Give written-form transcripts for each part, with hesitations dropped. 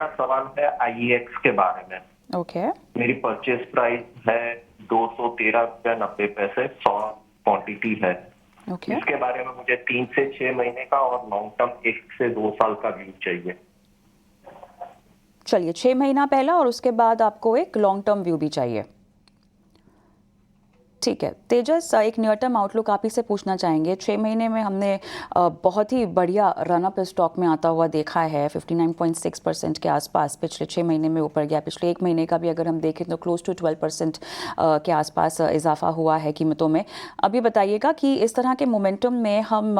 का सवाल है आईईएक्स के बारे में। ओके। मेरी परचेज प्राइस है 213 रुपया 90 पैसे, 100 क्वांटिटी है। ओके। इसके बारे में मुझे 3 से 6 महीने का और लॉन्ग टर्म 1 से 2 साल का व्यू चाहिए। चलिए, 6 महीना पहला और उसके बाद आपको एक लॉन्ग टर्म व्यू भी चाहिए। ठीक है तेजस, एक नियर टर्म आउटलुक आप ही से पूछना चाहेंगे। 6 महीने में हमने बहुत ही बढ़िया रनअप स्टॉक में आता हुआ देखा है। 59.6% के आसपास पिछले 6 महीने में ऊपर गया। पिछले 1 महीने का भी अगर हम देखें तो क्लोज टू 12% के आसपास इजाफा हुआ है कीमतों में। अभी बताइएगा कि इस तरह के मोमेंटम में हम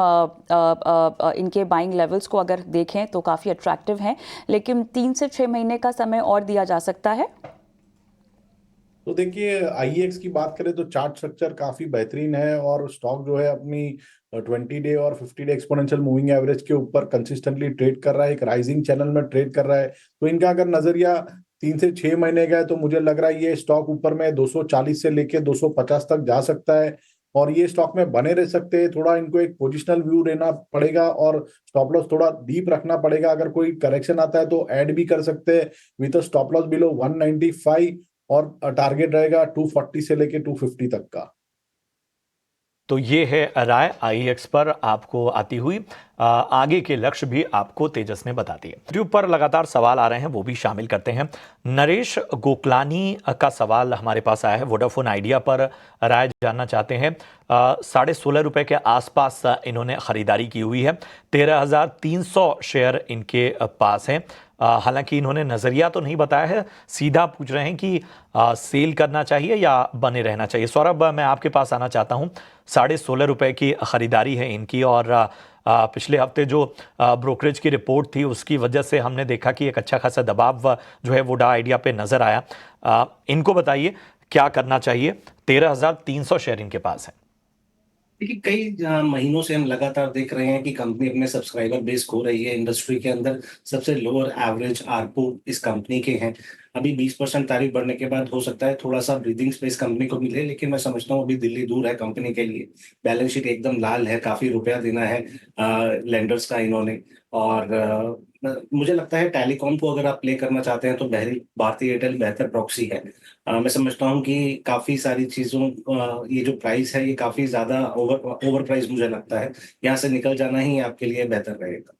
इनके बाइंग लेवल्स को अगर देखें तो काफ़ी अट्रैक्टिव हैं, लेकिन 3 से 6 महीने का समय और दिया जा सकता है। तो देखिए, आईएक्स की बात करें तो चार्ट स्ट्रक्चर काफी बेहतरीन है और स्टॉक जो है अपनी 20 डे और 50 डे एक्सपोनेंशियल मूविंग एवरेज के ऊपर कंसिस्टेंटली ट्रेड कर रहा है, एक राइजिंग चैनल में ट्रेड कर रहा है। तो इनका अगर नजरिया 3 से 6 महीने का है तो मुझे लग रहा है ये स्टॉक ऊपर में 240 से लेके 250 तक जा सकता है और ये स्टॉक में बने रह सकते हैं। थोड़ा इनको एक पोजिशनल व्यू लेना पड़ेगा और स्टॉप लॉस थोड़ा डीप रखना पड़ेगा। अगर कोई करेक्शन आता है तो ऐड भी कर सकते हैं विद स्टॉप लॉस बिलो 195 और टारगेट रहेगा 240 से लेके 250 तक का। तो ये है राय आईएक्स पर आपको आती हुई। आगे के लक्ष्य भी आपको तेजस ने बता दिए। यूट्यूब पर लगातार सवाल आ रहे हैं, वो भी शामिल करते हैं। नरेश गोकलानी का सवाल हमारे पास आया है। वोडाफोन आइडिया पर राय जानना चाहते हैं। 16.5 रुपए के आसपास इन्होंने खरीदारी की हुई है। 13,300 शेयर इनके पास हैं। हालांकि इन्होंने नजरिया तो नहीं बताया है, सीधा पूछ रहे हैं कि सेल करना चाहिए या बने रहना चाहिए। सौरभ, मैं आपके पास आना चाहता हूं। 16.5 रुपए की खरीदारी है इनकी और पिछले हफ्ते जो ब्रोकरेज की रिपोर्ट थी उसकी वजह से हमने देखा कि एक अच्छा खासा दबाव जो है वोडा आइडिया पे नजर आया। इनको बताइए क्या करना चाहिए। 13,300 शेयर इनके पास है। देखिए, कई महीनों से हम लगातार देख रहे हैं कि कंपनी अपने सब्सक्राइबर बेस खो रही है। इंडस्ट्री के अंदर सबसे लोअर एवरेज आरपू इस कंपनी के हैं। अभी 20% तारीफ बढ़ने के बाद हो सकता है थोड़ा सा ब्रीदिंग स्पेस कंपनी को मिले, लेकिन मैं समझता हूँ अभी दिल्ली दूर है कंपनी के लिए। बैलेंस शीट एकदम लाल है, काफी रुपया देना है लेंडर्स का इन्होंने। और मुझे लगता है टेलीकॉम को अगर आप प्ले करना चाहते हैं तो भारतीय एयरटेल बेहतर प्रॉक्सी है। मैं समझता हूँ कि काफी सारी चीजों ये जो प्राइस है ये काफी ज्यादा ओवर प्राइस मुझे लगता है। यहाँ से निकल जाना ही आपके लिए बेहतर रहेगा।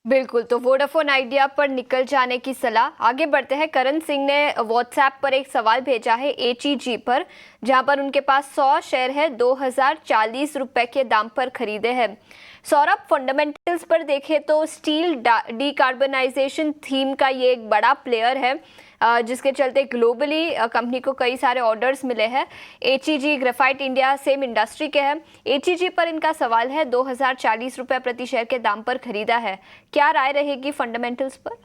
बिल्कुल, तो वोडाफोन आइडिया पर निकल जाने की सलाह। आगे बढ़ते हैं। करण सिंह ने व्हाट्सएप पर एक सवाल भेजा है एचईजी पर, जहां पर उनके पास 100 शेयर है, 2040 रुपए के दाम पर खरीदे हैं। सौरभ, फंडामेंटल्स पर देखें तो स्टील डीकार्बनाइजेशन थीम का ये एक बड़ा प्लेयर है, जिसके चलते ग्लोबली कंपनी को कई सारे ऑर्डर्स मिले हैं। HEG graphite India same industry के हैं। एचईजी पर इनका सवाल है 2040 रुपए प्रति शेयर के दाम पर खरीदा है। क्या राय रहेगी फंडामेंटल्स पर?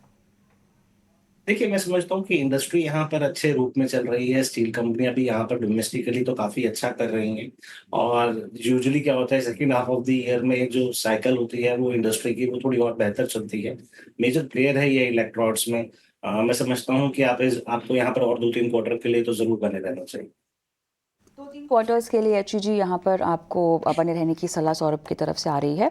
देखिए, मैं समझता हूँ कि इंडस्ट्री यहाँ पर अच्छे रूप में चल रही है। स्टील कंपनियां भी यहाँ पर डोमेस्टिकली तो काफी अच्छा कर रही हैं। और यूजुअली क्या होता है, second half of the year में जो साइकिल होती है वो इंडस्ट्री की वो थोड़ी और बेहतर चलती है। मेजर प्लेयर है ये इलेक्ट्रॉड्स में। मैं समझता हूँ कि आपको यहाँ पर और 2-3 क्वार्टर के लिए तो जरूर बने रहना चाहिए। 2-3 क्वार्टर्स के लिए एचईजी यहाँ पर आपको बने रहने की सलाह सौरभ की तरफ से आ रही है।